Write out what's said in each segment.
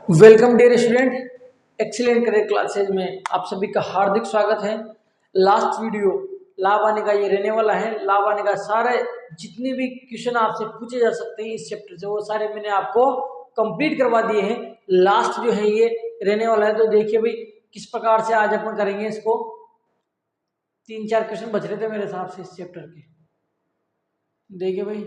Welcome dear student, excellent career classes में आप सभी का हार्दिक स्वागत है। लास्ट वीडियो लाभ आने का ये रहने वाला है। लाभ आने का सारे जितने भी क्वेश्चन आपसे पूछे जा सकते हैं इस चैप्टर से वो सारे मैंने आपको कंप्लीट करवा दिए हैं। लास्ट जो है ये रहने वाला है, तो देखिए भाई किस प्रकार से आज अपन करेंगे इसको। 3-4 क्वेश्चन बच रहे थे मेरे हिसाब से इस चैप्टर के। देखिए भाई,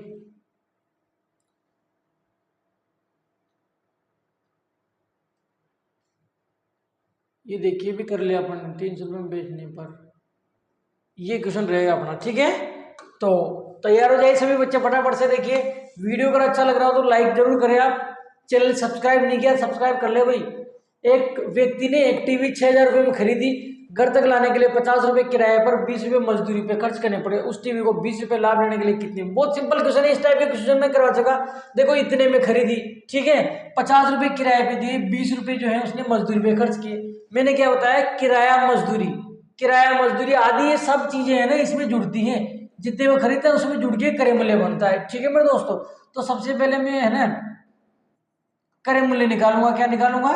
ये देखिए भी कर लिया अपन 300 रुपये में बेचने पर। ये क्वेश्चन रहेगा अपना, ठीक है। तो तैयार हो जाइए सभी बच्चे फटाफट से। देखिए वीडियो अगर अच्छा लग रहा हो तो लाइक जरूर करें। आप चैनल सब्सक्राइब नहीं किया, सब्सक्राइब कर ले भाई। एक व्यक्ति ने एक टीवी 6,000 रुपये में खरीदी। घर तक लाने के लिए 50 रुपये किराए पर 20 रुपये मजदूरी पे खर्च करने पड़े। उस टीवी को 20 रुपये लाभ लेने के लिए कितने? बहुत सिंपल क्वेश्चन है, इस टाइप के क्वेश्चन में करवा सका। देखो इतने में खरीदी, ठीक है, 50 रुपये किराए पे दिए, 20 रुपये जो है उसने मजदूरी पे खर्च किए। मैंने क्या बताया? किराया मजदूरी, किराया मजदूरी आदि ये सब चीजें है ना इसमें जुड़ती हैं। जितने में खरीदता है उसमें जुड़ के क्रय मूल्य बनता है, ठीक है मेरे दोस्तों। तो सबसे पहले मैं है ना क्रय मूल्य निकालूंगा। क्या निकालूंगा?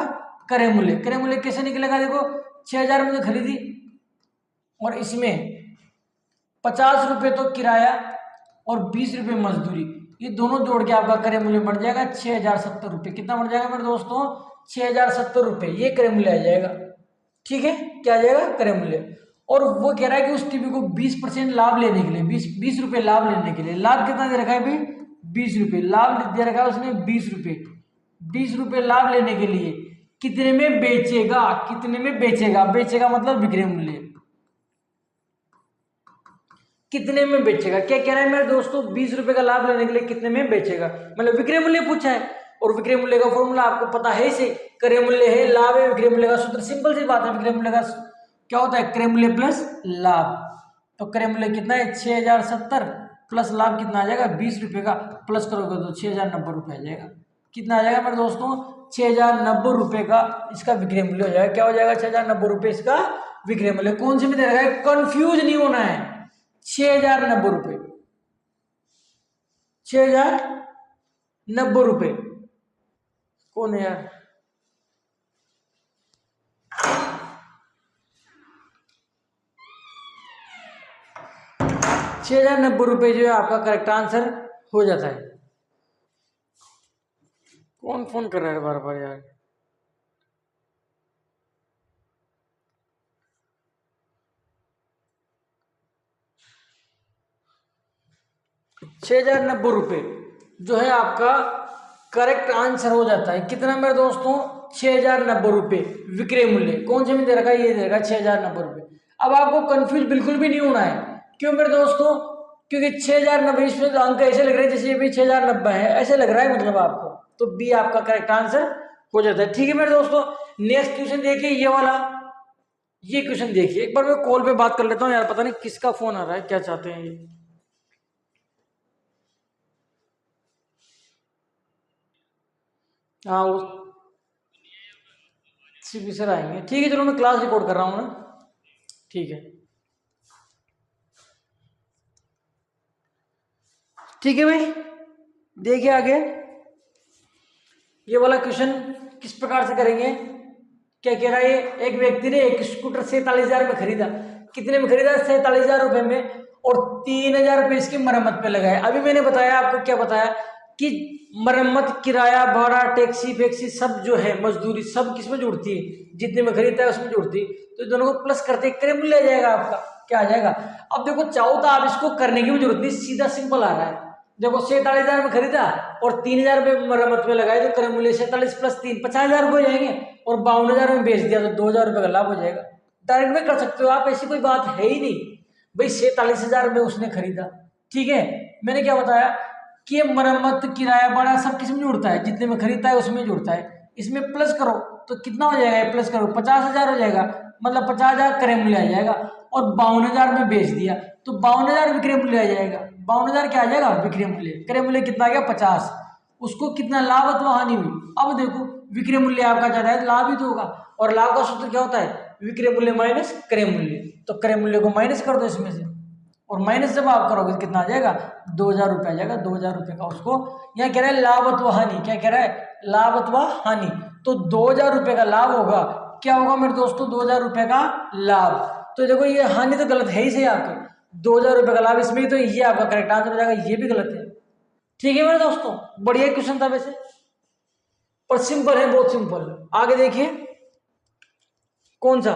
क्रय मूल्य। क्रय मूल्य कैसे निकलेगा? देखो 6,000 में तो खरीदी और इसमें 50 रुपये तो किराया और 20 रुपये मजदूरी, ये दोनों जोड़ के आपका क्रय मूल्य बन जाएगा 6,070 रुपये। कितना बन जाएगा मेरे दोस्तों? 6,070 रुपये, ये क्रय मूल्य आ जाएगा, ठीक है। क्या आ जाएगा? क्रय मूल्य। और वो कह रहा है कि उस टीवी को 20% लाभ लेने के लिए, 20 रुपये लाभ लेने के लिए, लाभ कितना दे रखा है भाई? 20 रुपये लाभ दे रखा है उसने। 20 रुपये, 20 रुपये लाभ लेने के लिए कितने में बेचेगा? कितने में बेचेगा? बेचेगा मतलब विक्रय मूल्य, कितने में बेचेगा। क्या कह रहा है मेरे दोस्तों? 20 रुपये का लाभ लेने के लिए कितने में बेचेगा, मतलब विक्रय मूल्य पूछा है। और विक्रय मूल्य का फॉर्मूला आपको पता है इसे, क्रय मूल्य है लाभ है विक्रय मूल्य का सूत्र। सिंपल सी बात है, विक्रय मूल्य का क्या होता है? क्रय मूल्य प्लस लाभ। तो क्रय मूल्य कितना है? 6,070 प्लस लाभ कितना आ जाएगा? 20 रुपये का। प्लस करोगे तो 6,090 रुपये आ जाएगा। कितना आ जाएगा मेरे दोस्तों? 6,090 रुपये का इसका विक्रय मूल्य हो जाएगा। क्या हो जाएगा? 6,090 रुपये इसका विक्रय मूल्य। कौन से में दे रखा है? कंफ्यूज नहीं होना है। 6,090 रुपये, 6,090 रुपये। कौन है यार? 6,090 रुपये जो है आपका करेक्ट आंसर हो जाता है। कौन फोन कर रहा है बार बार यार? ₹6,090 जो है आपका करेक्ट आंसर हो जाता है। कितना मेरे दोस्तों? 6,090 रुपये विक्रय मूल्य। कौन से में दे रखा है? ये दे रखा है 6,090 रुपये। अब आपको कंफ्यूज बिल्कुल भी नहीं होना है। क्यों मेरे दोस्तों? क्योंकि 6,090 इसमें तो अंक ऐसे लग रहे हैं जैसे ये भी 6,090 है, ऐसे लग रहा है मतलब आपको। तो बी आपका करेक्ट आंसर हो जाता है, ठीक है मेरे दोस्तों। नेक्स्ट क्वेश्चन देखिए, ये वाला, ये क्वेश्चन देखिए। एक बार मैं कॉल पे बात कर लेता हूँ यार, पता नहीं किसका फोन आ रहा है, क्या चाहते हैं ये। हाँ वो सीपी सर आएंगे, ठीक है। चलो मैं क्लास रिकॉर्ड कर रहा हूँ ना, ठीक है। ठीक है भाई, देखिए आगे ये वाला क्वेश्चन किस प्रकार से करेंगे। क्या कह रहा है? एक व्यक्ति ने एक स्कूटर 47,000 में खरीदा। कितने में खरीदा? 47,000 रुपए में। और 3,000 रुपये इसकी मरम्मत पे लगाए। अभी मैंने बताया आपको, क्या बताया कि मरम्मत, किराया, भाड़ा, टैक्सी फैक्सी सब जो है, मजदूरी सब किसमें जुड़ती है? जितने में खरीदता है उसमें जुड़ती है। तो दोनों को प्लस करते क्रय मूल्य आ जाएगा आपका। क्या आ जाएगा? अब देखो चाहो तो आप इसको करने की भी जरूरत नहीं, सीधा सिंपल आ रहा है। देखो 47,000 में खरीदा और 3,000 रुपये मरम्मत में लगाए, तो क्रय मूल्य 47 प्लस 3 50,000 रुपये हो जाएंगे। और 52,000 में बेच दिया तो 2,000 रुपये का लाभ हो जाएगा। डायरेक्ट में कर सकते हो आप, ऐसी कोई बात है ही नहीं भाई। 47,000 में उसने खरीदा, ठीक है। मैंने क्या बताया कि मरम्मत, किराया, भाड़ा सब किसमें जुड़ता है? जितने में खरीदता है उसमें जुड़ता है। इसमें प्लस करो तो कितना हो जाएगा? प्लस करो 50,000 हो जाएगा, मतलब 50,000 क्रय मूल्य आ जाएगा। और 52,000 में बेच दिया तो 52,000 विक्रय मूल्य आ जाएगा। 52,000 क्या आ जाएगा? विक्रय मूल्य। क्रय मूल्य कितना आ गया? 50। उसको कितना लाभ अथवा हानि हुई? अब देखो विक्रय मूल्य आपका ज्यादा है, लाभ ही तो होगा। और लाभ का सूत्र क्या होता है? विक्रय मूल्य माइनस क्रय मूल्य। तो क्रय मूल्य को माइनस कर दो इसमें से, और माइनस जब आप करोगे तो कितना आ जाएगा? 2,000 रुपये आ जाएगा। 2,000 रुपये का उसको यहाँ कह रहा है लाभ अथवा हानि। क्या कह रहा है? लाभ अथवा हानि। तो 2000 रुपये का लाभ होगा। क्या होगा मेरे दोस्तों? 2000 रुपये का लाभ। तो देखो ये हानि तो गलत है ही सही आपका, 2000 रुपये का लाभ इसमें, तो ये आपका करेक्ट आंसर हो जाएगा, ये भी गलत है। ठीक है मेरे दोस्तों, बढ़िया क्वेश्चन था वैसे, पर सिंपल है, बहुत सिंपल। आगे देखिए कौन सा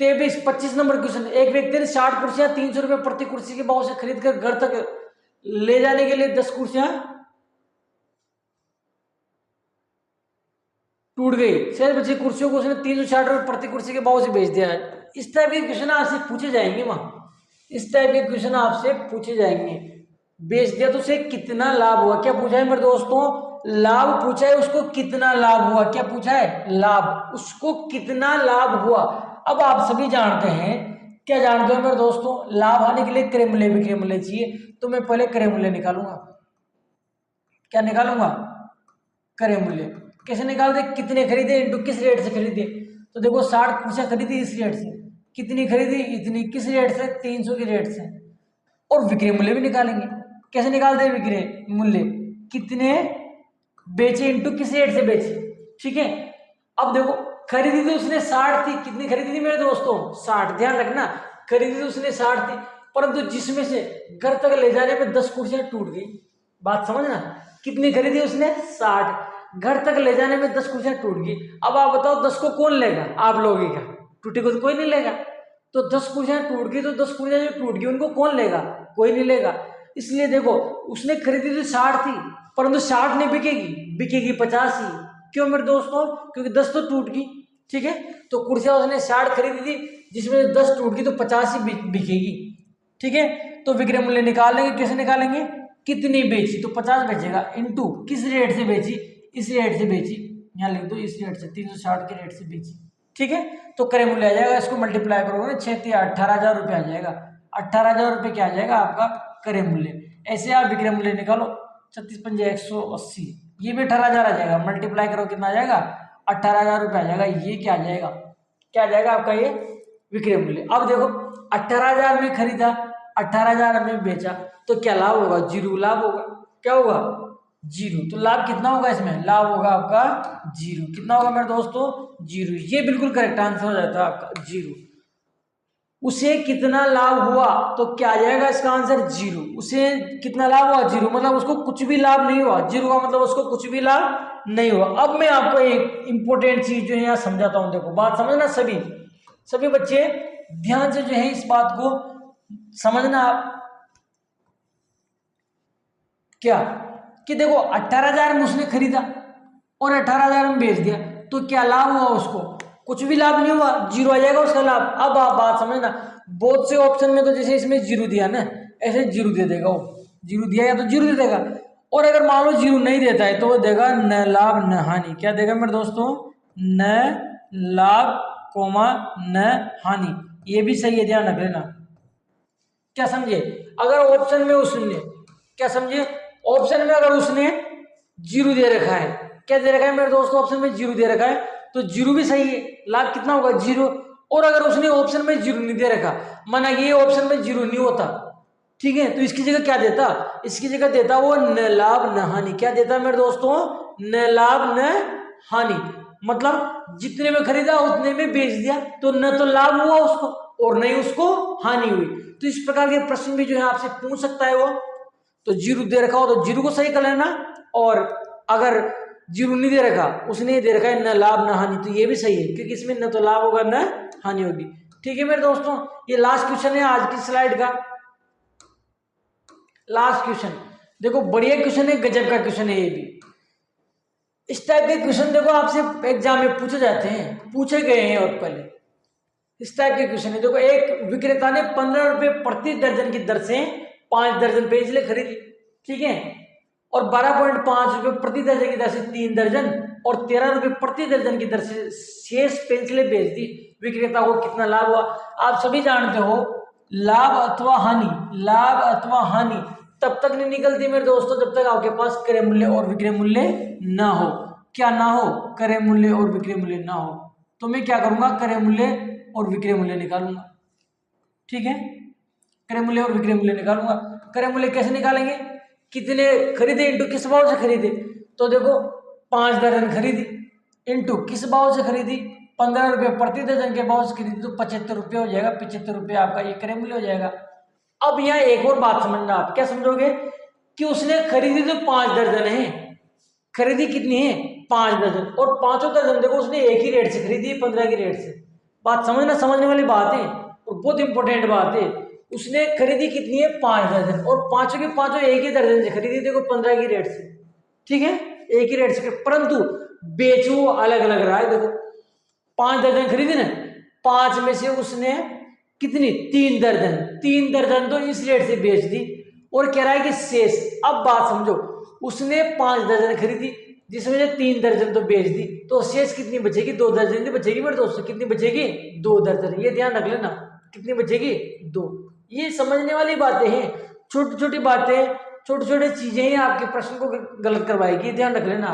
25 नंबर क्वेश्चन। एक व्यक्ति ने 60 कुर्सियां 300 रुपये प्रति कुर्सी के भाव से खरीद कर घर तक ले जाने के लिए 10 कुर्सियां टूट गई। शेष बची कुर्सियों को उसने 360 रुपये प्रति कुर्सी के भाव से बेच दिया है। इस टाइप के क्वेश्चन आपसे पूछे जाएंगे वहां, इस टाइप के क्वेश्चन आपसे पूछे जाएंगे। बेच दिया तो उसे कितना लाभ हुआ, क्या पूछा है मेरे दोस्तों? लाभ पूछा है, उसको कितना लाभ हुआ। क्या पूछा है? लाभ, उसको कितना लाभ हुआ। अब आप सभी जानते हैं, क्या जानते हो मेरे दोस्तों? लाभ आने के लिए क्रय मूल्य विक्रय मूल्य चाहिए, तो मैं पहले क्रय मूल्य निकालूंगा। क्या निकालूंगा? क्रय मूल्य। कैसे निकालते? कितने खरीदे इंटू किस रेट से खरीदे। तो देखो 60 कुर्सियां खरीदी इस रेट से, कितनी खरीदी? इतनी। किस रेट से? 300 के रेट से। और विक्रय मूल्य भी निकालेंगे। कैसे निकालते हैं विक्रय मूल्य? कितने बेचे इंटू किस रेट से बेचे। ठीक है, अब देखो खरीदी तो उसने 60 थी, कितनी खरीदी थी मेरे दोस्तों? 60। ध्यान रखना, खरीदी तो उसने 60 थी, परंतु जिसमें से घर तक ले जाने में 10 कुर्सियां टूट गई। बात समझना, कितनी खरीदी उसने? 60। घर तक ले जाने में 10 कुर्सियां टूट गई। अब आप बताओ 10 को कौन लेगा? आप लोगे क्या? टूटी को तो कोई नहीं लेगा। तो 10 कुर्सियां टूट गई, तो 10 कुर्सियां जो टूट गई उनको कौन लेगा? कोई नहीं लेगा। इसलिए देखो उसने खरीदी तो 60 थी, परंतु 60 नहीं बिकेगी, बिकेगी 50 ही। क्यों मेरे दोस्तों? क्योंकि 10 तो टूट गई। ठीक है, तो कुर्सियां उसने 60 खरीदी थी, जिसमें 10 टूट गई, तो 50 ही बिकेगी। ठीक है, तो विक्रय मूल्य निकालेंगे। कैसे निकालेंगे? कितनी बेची, तो 50 बेचेगा, इंटू किस रेट से बेची? इस रेट से बेची। यहाँ लिख दो, इस रेट से 360 के रेट से बेची। ठीक है, तो क्रय मूल्य आ जाएगा, इसको मल्टीप्लाई करोगे 6 18,000 रुपये आ जाएगा। 18,000 रुपये क्या आ जाएगा आपका? क्रय मूल्य। ऐसे आप विक्रय मूल्य निकालो, 36 पंजे 180, ये भी 18,000 आ जाएगा। मल्टीप्लाई करो कितना आ जाएगा? 18,000 रुपये आ जाएगा। ये क्या आ जाएगा? क्या आ जाएगा आपका? ये विक्रय मूल्य। अब देखो 18,000 में खरीदा, 18,000 में बेचा, तो क्या लाभ होगा? 0 लाभ होगा। क्या होगा? 0। तो लाभ कितना होगा इसमें? लाभ होगा आपका 0। कितना होगा मेरे दोस्तों? 0। ये बिल्कुल करेक्ट आंसर हो जाता है आपका 0। उसे कितना लाभ हुआ, तो क्या आ जाएगा इसका आंसर? 0। उसे कितना लाभ हुआ? 0, मतलब उसको कुछ भी लाभ नहीं हुआ। 0 का मतलब उसको कुछ भी लाभ नहीं हुआ। अब मैं आपको एक इंपॉर्टेंट चीज जो है यहाँ समझाता हूँ। देखो बात समझना, सभी बच्चे ध्यान से जो है इस बात को समझना। आप क्या कि देखो 18,000 में उसने खरीदा और 18,000 में बेच दिया, तो क्या लाभ हुआ उसको? कुछ भी लाभ नहीं हुआ, 0 आ जाएगा उसका लाभ। अब आप बात समझना, बहुत से ऑप्शन में तो जैसे इसमें 0 दिया ना, ऐसे 0 दे देगा वो। 0 दिया या तो 0 दे देगा, और अगर मान लो 0 नहीं देता है तो वो देगा न लाभ न हानि। क्या देगा मेरे दोस्तों? न लाभ कोमा न हानि। ये भी सही है, ध्यान रख लेना। क्या समझे? अगर ऑप्शन में उसने, क्या समझे? ऑप्शन में अगर उसने 0 दे रखा है, क्या दे रखा है मेरे दोस्तों? ऑप्शन में 0 दे रखा है, तो 0 भी सही है। लाभ कितना होगा? 0। और अगर उसने ऑप्शन में 0 नहीं दे रखा, माना ये ऑप्शन में 0 नहीं होता, ठीक है, तो इसकी जगह क्या देता? इसकी जगह देता वो न लाभ न हानि। क्या देता मेरे दोस्तों? न लाभ न हानि। मतलब जितने में खरीदा उतने में बेच दिया, तो न तो लाभ हुआ उसको और न ही उसको हानि हुई। तो इस प्रकार के प्रश्न भी जो है आपसे पूछ सकता है वो। तो 0 दे रखा हो तो 0 को सही कर लेना, और अगर 0 नहीं दे रखा, उसने दे रखा है न लाभ न हानि, तो ये भी सही है, क्योंकि इसमें न तो लाभ होगा न हानि होगी। ठीक है मेरे दोस्तों, ये लास्ट क्वेश्चन है आज की स्लाइड का। लास्ट क्वेश्चन देखो, बढ़िया क्वेश्चन है, गजब का क्वेश्चन है ये भी। इस टाइप के क्वेश्चन देखो आपसे एग्जाम में पूछे जाते हैं, पूछे गए हैं और पहले। इस टाइप के क्वेश्चन है। देखो, एक विक्रेता ने 15 रुपए प्रति दर्जन की दर से 5 दर्जन पेंसिलें खरीदी, ठीक है, और 12.5 रुपए प्रति दर्जन की दर से 3 दर्जन और 13 रुपए प्रति दर्जन की दर से शेष पेंसिलें बेच दी। विक्रेता को कितना लाभ हुआ? आप सभी जानते हो, लाभ अथवा हानि, लाभ अथवा हानि तब तक नहीं निकलती मेरे दोस्तों जब तक आपके पास क्रय मूल्य और विक्रय मूल्य ना हो। क्या ना हो? क्रय मूल्य और विक्रय मूल्य ना हो। तो मैं क्या करूंगा? क्रय मूल्य और विक्रय मूल्य निकालूंगा। ठीक है, क्रय मूल्य और विक्रय मूल्य निकालूंगा। क्रय मूल्य कैसे निकालेंगे? कितने खरीदे इंटू किस भाव से खरीदे। तो देखो 5 दर्जन खरीदी, इंटू किस भाव से खरीदी, 15 रुपये प्रति दर्जन के भाव से खरीदी तो 75 रुपये हो जाएगा, 75 रुपये आपका ये क्रय मूल्य हो जाएगा। अब यहाँ एक और बात समझना, आप क्या समझोगे कि उसने खरीदी तो 5 दर्जन है, खरीदी कितनी है 5 दर्जन, और पांचों दर्जन देखो उसने एक ही रेट से खरीदी 15 की रेट से। बात समझना, समझने वाली बात है और बहुत इंपॉर्टेंट बात है। उसने खरीदी कितनी है 5 दर्जन, और पांचों के पांचों एक ही दर्जन से खरीदी देखो 15 की रेट से, ठीक है, एक ही रेट से, परंतु बेचो अलग अलग रहा है। देखो 5 दर्जन खरीदी ना, 5 में से उसने कितनी 3 दर्जन, 3 दर्जन तो इस रेट से बेच दी, और कह रहा है कि शेष। अब बात समझो, उसने 5 दर्जन खरीदी जिसमें से 3 दर्जन तो बेच दी, तो शेष कितनी बचेगी 2 दर्जन बचेगी मेरे दोस्तों, कितनी बचेगी 2 दर्जन। ये ध्यान रख लेना, कितनी बचेगी 2। ये समझने वाली बातें हैं, छोटी छोटी बातें, छोटी छोटी चीजें ही आपके प्रश्न को गलत करवाएगी, ध्यान रख लेना।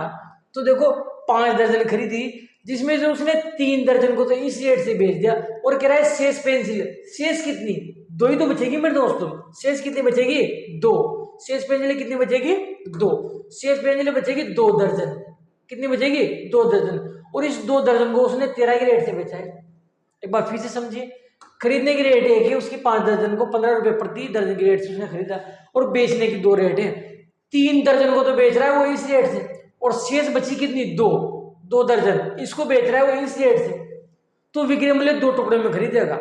तो देखो 5 दर्जन खरीदी जिसमें से उसने 3 दर्जन को तो इस रेट से बेच दिया, और कह रहा है शेष पेंसिल, शेष कितनी 2 ही तो बचेगी मेरे दोस्तों, शेष कितनी बचेगी 2, शेष पेंसिल कितनी बचेगी 2, शेष पेंसिल बचेगी 2 दर्जन, कितनी बचेगी 2 दर्जन, और इस 2 दर्जन को उसने 13 के रेट से बेचा है। एक बार फिर से समझिए, खरीदने की रेट है कि उसकी 5 दर्जन को 15 रुपए प्रति दर्जन की रेट से उसने खरीदा, और बेचने की 2 रेट है, 3 दर्जन को तो बेच रहा है वो इस रेट से, और शेष बची कितनी 2 दर्जन, इसको बेच रहा है वो इस रेट से, तो विक्रय मूल्य 2 टुकड़ों में खरीदेगा,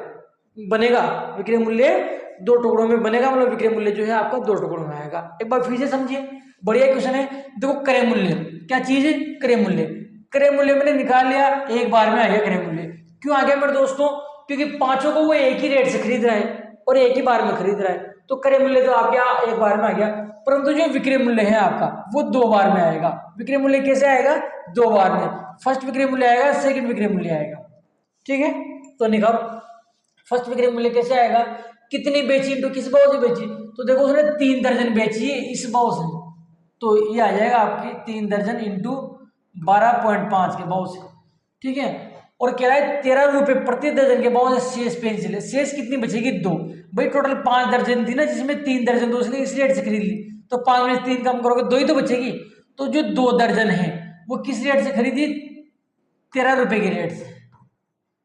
बनेगा विक्रय मूल्य 2 टुकड़ों में बनेगा, मतलब विक्रय मूल्य जो है आपका 2 टुकड़ों में आएगा। एक बार फिर से समझिए, बढ़िया क्वेश्चन है। देखो क्रय मूल्य क्या चीज है, क्रय मूल्य, क्रय मूल्य मैंने निकाल लिया, एक बार में आ गया क्रय मूल्य। क्यों आ गया मेरे दोस्तों, क्योंकि पांचों को वो एक ही रेट से खरीद रहा है और एक ही बार में खरीद रहा है, तो क्रय मूल्य तो आपका एक बार में आ गया, परंतु जो विक्रय मूल्य है आपका वो 2 बार में आएगा। विक्रय मूल्य कैसे आएगा 2 बार में, फर्स्ट विक्रय मूल्य आएगा, सेकंड विक्रय मूल्य आएगा, ठीक है। तो निकालो फर्स्ट विक्रय मूल्य कैसे आएगा, कितनी बेची इंटू किस भाव से बेची, तो देखो उसने 3 दर्जन बेची है इस भाव से, तो ये आ जाएगा आपकी 3 दर्जन इंटू 12.5 के भाव से, ठीक है। और कह रहा है 13 रुपए प्रति दर्जन के भाव से शेष पेंसिल है, शेष कितनी बचेगी 2, भाई टोटल 5 दर्जन थी ना, जिसमें 3 दर्जन तो उसने इस रेट से खरीद ली, तो 5 में 3 कम करोगे 2 ही तो बचेगी, तो जो 2 दर्जन है वो किस रेट से खरीदी 13 रुपए के रेट से,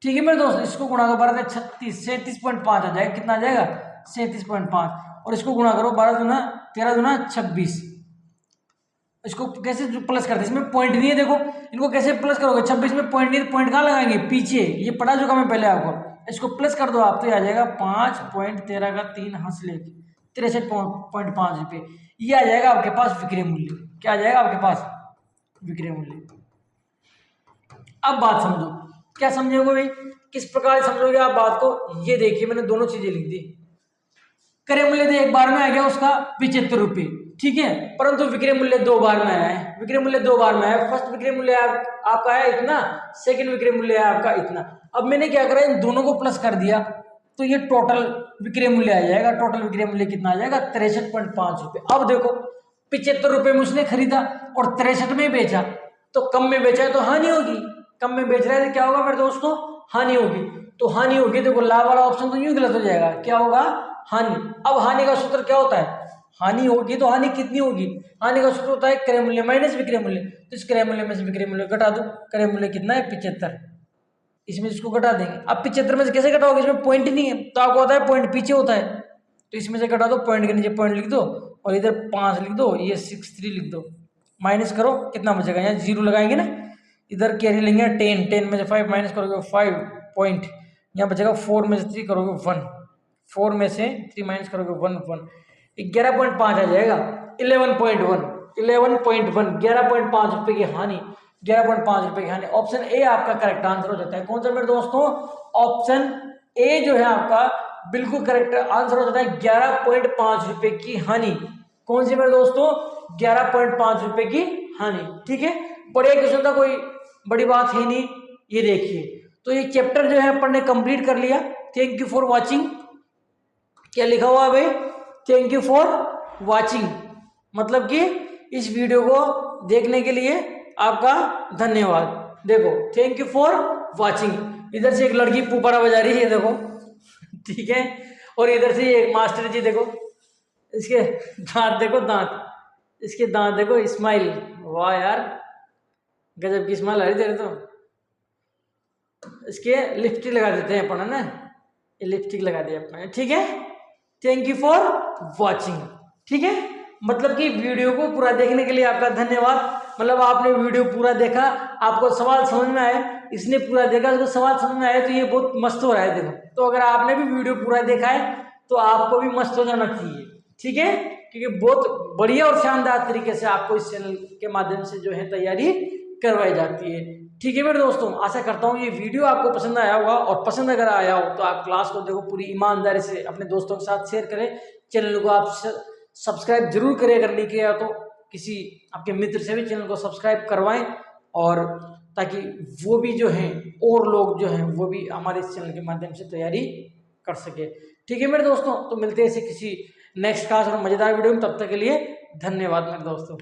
ठीक है मेरे दोस्त। इसको गुणा करो 12 37.5 आ जाएगा, कितना आ जाएगा 37.5, और इसको गुणा करो 12 दूना 13 दूना 26, इसको कैसे प्लस करते हैं, इसमें पॉइंट नहीं है, देखो इनको कैसे प्लस करोगे, 26 में पॉइंट नहीं, पॉइंट कहाँ लगाएंगे पीछे, ये पढ़ा चुका मैं पहले आपको, इसको प्लस कर दो आप तो आ जाएगा 5.13 का 3 हंस ले 63.5 रुपये, ये आ जाएगा आपके पास विक्रय मूल्य। क्या आ जाएगा आपके पास विक्रय मूल्य। अब बात समझो, क्या समझोगे भाई, किस प्रकार समझोगे आप बात को, ये देखिए मैंने दोनों चीजें लिख दी। क्रय मूल्य तो एक बार में आ गया उसका 75 रुपये, ठीक है, परंतु विक्रय मूल्य 2 बार में आया है, विक्रय मूल्य 2 बार में आया, फर्स्ट विक्रय मूल्य आपका है इतना, सेकंड विक्रय मूल्य है आपका इतना। अब मैंने क्या करा, इन दोनों को प्लस कर दिया, तो ये टोटल विक्रय मूल्य आ जाएगा, टोटल विक्रय मूल्य कितना आ जाएगा 63.5 रुपये। अब देखो 75 रुपये में उसने खरीदा और 63 में बेचा, तो कम में बेचा है तो हानि होगी, कम में बेच रहा है तो क्या होगा मेरे दोस्तों हानि होगी, तो हानि होगी, देखो लाभ वाला ऑप्शन तो यूं गलत हो जाएगा, क्या होगा हानि। अब हानि का सूत्र क्या होता है, हानि होगी तो हानि कितनी होगी, हानि का सूत्र होता है क्रय मूल्य माइनस विक्रय मूल्य, तो इस क्रय मूल्य में से विक्रय मूल्य घटा दो, क्रय मूल्य कितना है 75, इसमें इसको घटा देंगे। अब 75 में से कैसे घटाओगे, इसमें पॉइंट नहीं है तो आपको होता है पॉइंट पीछे होता है, तो इसमें से घटा दो, पॉइंट के नीचे पॉइंट लिख दो और इधर 5 लिख दो, ये 63 लिख दो, माइनस करो कितना बचेगा, यहाँ 0 लगाएंगे ना, इधर कैरी लेंगे 10, 10 में से 5 माइनस करोगे 5 पॉइंट, यहाँ बचेगा 4 में से 3 करोगे 1, 4 में से 3 माइनस करोगे 1, 11.5 आ जाएगा, 11.1, 11.5 रुपए की हानि, 11.5 रुपए की हानि। ऑप्शन ए आपका करेक्ट आंसर हो जाता है। कौन सा मेरे दोस्तों, ऑप्शन ए जो है आपका बिल्कुल करेक्ट आंसर हो जाता है, 11.5 रुपए की हानि। कौन सी मेरे दोस्तों 11.5 रुपए की हानि, ठीक है। बड़े क्वेश्चन था, कोई बड़ी बात है नहीं। ये देखिए, तो ये चैप्टर जो है अपन ने कंप्लीट कर लिया। Thank you for watching. क्या लिखा हुआ है भाई, थैंक यू फॉर वॉचिंग, मतलब कि इस वीडियो को देखने के लिए आपका धन्यवाद। देखो थैंक यू फॉर वॉचिंग, इधर से एक लड़की पुपारा बजा रही है देखो, ठीक है, और इधर से एक मास्टर जी देखो, इसके दांत देखो, दांत, इसके दांत देखो, स्माइल, वाह यार गजब की स्माइल आ रही तेरे तो। इसके लिपस्टिक लगा देते हैं अपन, है ना, ये लिपस्टिक लगा दिया अपन, ठीक है। थैंक यू फॉर वॉचिंग, ठीक है। मतलब कि वीडियो को पूरा देखने के लिए आपका धन्यवाद। मतलब आपने वीडियो पूरा देखा, आपको सवाल समझ में आए, इसने पूरा देखा, उसको सवाल समझ में आए, तो ये बहुत मस्त हो रहा है देखो। तो अगर आपने भी वीडियो पूरा देखा है तो आपको भी मस्त हो जाना चाहिए, ठीक है, क्योंकि बहुत बढ़िया और शानदार तरीके से आपको इस चैनल के माध्यम से जो है तैयारी करवाई जाती है, ठीक है मेरे दोस्तों। आशा करता हूँ ये वीडियो आपको पसंद आया होगा, और पसंद अगर आया हो तो आप क्लास को देखो पूरी ईमानदारी से, अपने दोस्तों के साथ शेयर करें, चैनल को आप सब्सक्राइब जरूर करें, अगर नहीं किया तो किसी आपके मित्र से भी चैनल को सब्सक्राइब करवाएं, और ताकि वो भी जो हैं और लोग जो हैं वो भी हमारे इस चैनल के माध्यम से तैयारी कर सके, ठीक है मेरे दोस्तों। तो मिलते हैं ऐसे किसी नेक्स्ट क्लास और मजेदार वीडियो में, तब तक के लिए धन्यवाद मेरे दोस्तों।